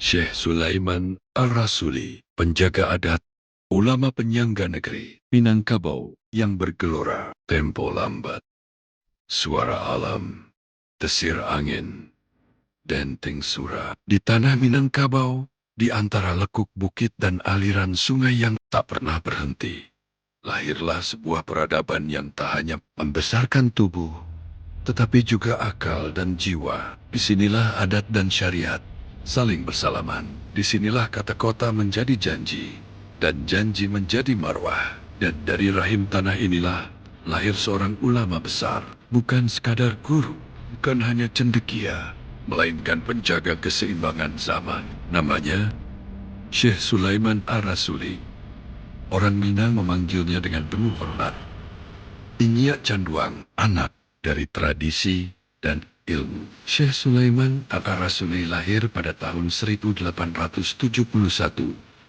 Syekh Sulaiman Ar-Rasuli, penjaga adat, ulama penyangga negeri Minangkabau yang bergelora. Tempo lambat, suara alam, desir angin, denteng sura. Di tanah Minangkabau, di antara lekuk bukit dan aliran sungai yang tak pernah berhenti, lahirlah sebuah peradaban yang tak hanya membesarkan tubuh, tetapi juga akal dan jiwa. Disinilah adat dan syariat saling bersalaman. Disinilah kata kota menjadi janji, dan janji menjadi marwah. Dan dari rahim tanah inilah lahir seorang ulama besar. Bukan sekadar guru, bukan hanya cendekia, melainkan penjaga keseimbangan zaman. Namanya Syekh Sulaiman Ar-Rasuli. Orang Minang memanggilnya dengan penuh hormat Inyak Canduang, anak dari tradisi dan ilmu. Syekh Sulaiman Ar-Rasuli lahir pada tahun 1871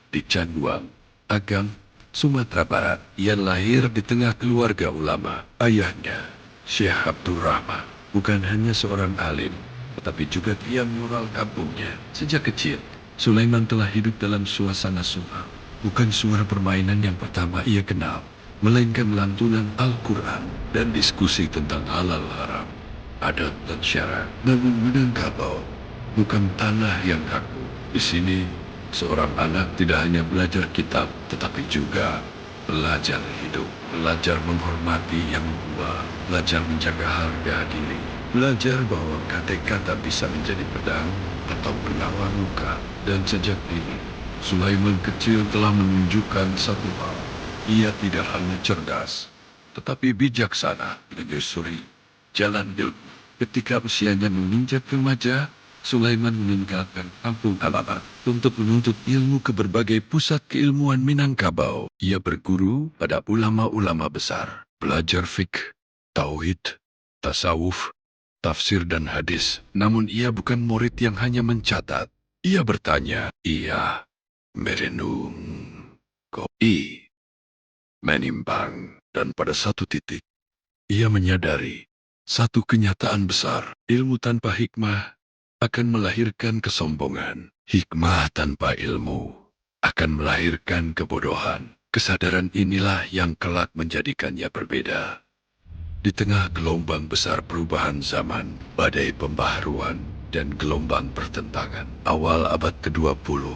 di Canduang, Agam, Sumatera Barat. Ia lahir di tengah keluarga ulama. Ayahnya, Syekh Abdurrahman, bukan hanya seorang alim, tetapi juga tiang moral kampungnya. Sejak kecil, Sulaiman telah hidup dalam suasana sunyi. Bukan suara permainan yang pertama ia kenal, melainkan lantunan Al-Quran dan diskusi tentang halal haram, adat dan syarat. Namun Minangkabau bukan tanah yang kaku. Di sini, seorang anak tidak hanya belajar kitab, tetapi juga belajar hidup, belajar menghormati yang tua, belajar menjaga harga diri, belajar bahwa kata-kata bisa menjadi pedang atau penawar luka. Dan sejak dini, Sulaiman kecil telah menunjukkan satu hal. Ia tidak hanya cerdas, tetapi bijaksana menyusuri jalan ilmu. Ketika usianya menginjak remaja, Sulaiman meninggalkan kampung halaman untuk menuntut ilmu ke berbagai pusat keilmuan Minangkabau. Ia berguru pada ulama-ulama besar, belajar fikih, tauhid, tasawuf, tafsir dan hadis. Namun ia bukan murid yang hanya mencatat. Ia bertanya, ia merenung, kopi, menimbang, dan pada satu titik, ia menyadari satu kenyataan besar. Ilmu tanpa hikmah akan melahirkan kesombongan. Hikmah tanpa ilmu akan melahirkan kebodohan. Kesadaran inilah yang kelak menjadikannya berbeda. Di tengah gelombang besar perubahan zaman, badai pembaharuan, dan gelombang pertentangan, awal abad ke-20,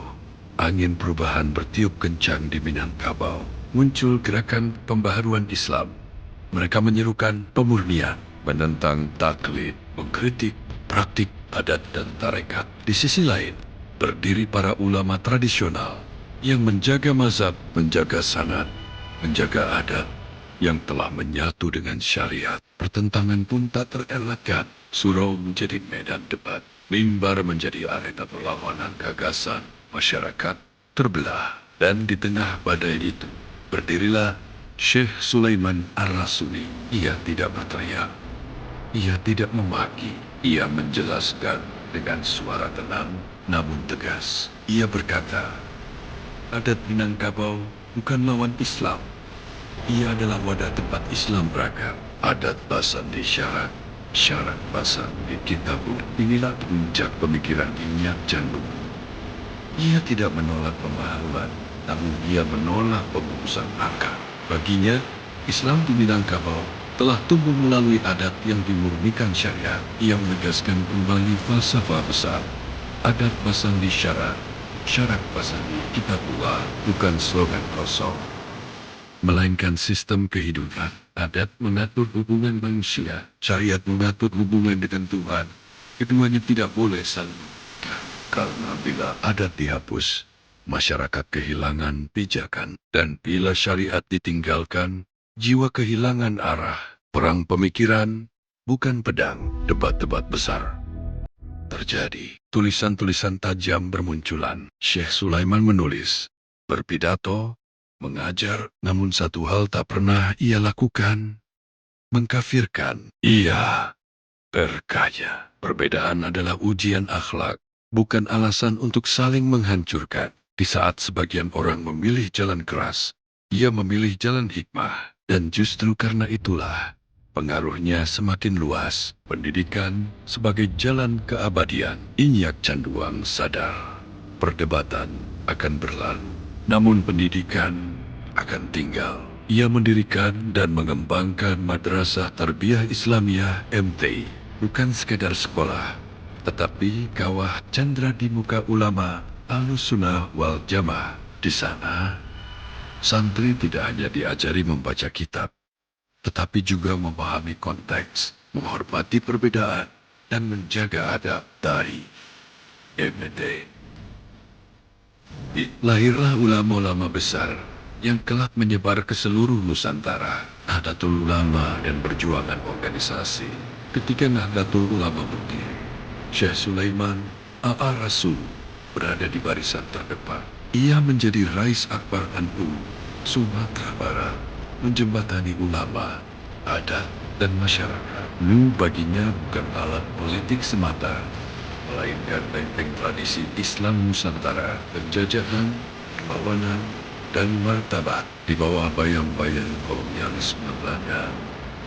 angin perubahan bertiup kencang di Minangkabau. Muncul gerakan pembaharuan Islam. Mereka menyerukan pemurnian, menentang taklid, mengkritik praktik adat dan tarekat. Di sisi lain, berdiri para ulama tradisional yang menjaga mazhab, menjaga sanad, menjaga adat, yang telah menyatu dengan syariat. Pertentangan pun tak terelakkan. Surau menjadi medan debat, mimbar menjadi arena perlawanan gagasan. Masyarakat terbelah, dan di tengah badai itu berdirilah Syekh Sulaiman Ar-Rasuli. Ia tidak berteriak, ia tidak memaki, ia menjelaskan dengan suara tenang namun tegas. Ia berkata, adat Minangkabau bukan lawan Islam. Ia adalah wadah tempat Islam beragam. Adat basan di syarat, syarat basan di kitabu. Inilah puncak pemikiran Inyak Candu. Ia tidak menolak pemahaman, namun ia menolak pemutusan akal. Baginya, Islam di Minangkabau telah tumbuh melalui adat yang dimurnikan syariat. Ia menegaskan kembali falsafah besar. Adat basan di syarat, syarat basan di kitabullah, bukan slogan kosong, melainkan sistem kehidupan. Adat mengatur hubungan manusia, syariat mengatur hubungan dengan Tuhan. Keduanya tidak boleh saling, karena bila adat dihapus, masyarakat kehilangan pijakan. Dan bila syariat ditinggalkan, jiwa kehilangan arah. Perang pemikiran, bukan pedang. Debat-debat besar terjadi. Tulisan-tulisan tajam bermunculan. Syekh Sulaiman menulis, berpidato, mengajar, namun satu hal tak pernah ia lakukan, mengkafirkan. Ia berkaya. Perbedaan adalah ujian akhlak, bukan alasan untuk saling menghancurkan. Di saat sebagian orang memilih jalan keras, ia memilih jalan hikmah. Dan justru karena itulah, pengaruhnya semakin luas. Pendidikan sebagai jalan keabadian. Inyak Canduang sadar Perdebatan akan berlalu, namun pendidikan akan tinggal. Ia mendirikan dan mengembangkan Madrasah Tarbiyah Islamiyah MT, bukan sekedar sekolah, tetapi kawah candra di muka ulama Ahlussunnah wal Jamaah. Di sana, santri tidak hanya diajari membaca kitab, tetapi juga memahami konteks, menghormati perbedaan, dan menjaga adab dari MT. Lahirlah ulama-ulama besar yang kelak menyebar ke seluruh Nusantara. Nahdlatul Ulama dan perjuangan organisasi. Ketika Nahdlatul Ulama berdiri, Syekh Sulaiman A.A. Rasul berada di barisan terdepan. Ia menjadi Rais Akbar NU Sumatera Barat, menjembatani ulama, adat, dan masyarakat. NU baginya bukan alat politik semata, melainkan benteng tradisi Islam Nusantara, penjajahan, perlawanan, dan martabat di bawah bayang-bayang kolonialisme Belanda.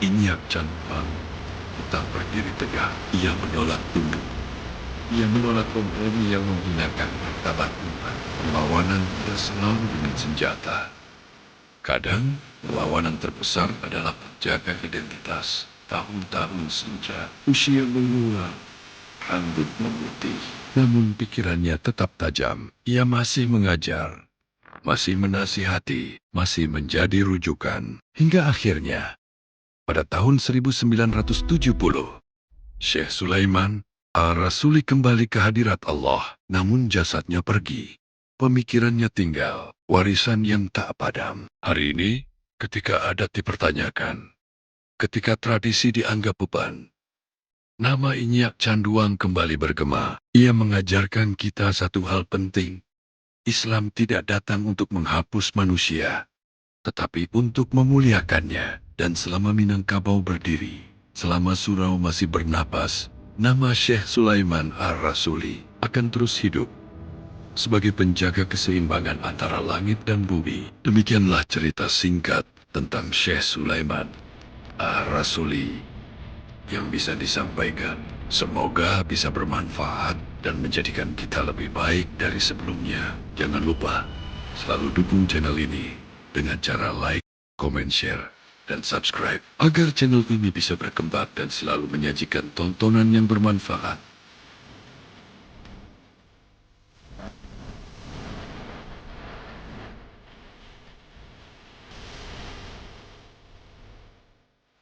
Inyak Canpang tetap berdiri tegak. Ia menolak tunduk. Ia menolak kompromi yang menghinakan martabat umat. Perlawanan tidak selalu dengan senjata. Kadang, perlawanan terbesar adalah menjaga identitas. Tahun-tahun senja, usia menua, rambut memutih, namun pikirannya tetap tajam. Ia masih mengajar, masih menasihati, masih menjadi rujukan. Hingga akhirnya, pada tahun 1970, Syekh Sulaiman Al-Rasuli kembali ke hadirat Allah, namun jasadnya pergi. Pemikirannya tinggal, warisan yang tak padam. Hari ini, ketika adat dipertanyakan, ketika tradisi dianggap beban, nama Inyak Canduang kembali bergema. Ia mengajarkan kita satu hal penting. Islam tidak datang untuk menghapus manusia, tetapi untuk memuliakannya. Dan selama Minangkabau berdiri, selama surau masih bernapas, nama Syekh Sulaiman Ar-Rasuli akan terus hidup sebagai penjaga keseimbangan antara langit dan bumi. Demikianlah cerita singkat tentang Syekh Sulaiman Ar-Rasuli yang bisa disampaikan. Semoga bisa bermanfaat dan menjadikan kita lebih baik dari sebelumnya. Jangan lupa selalu dukung channel ini dengan cara like, comment, share, dan subscribe agar channel ini bisa berkembang dan selalu menyajikan tontonan yang bermanfaat.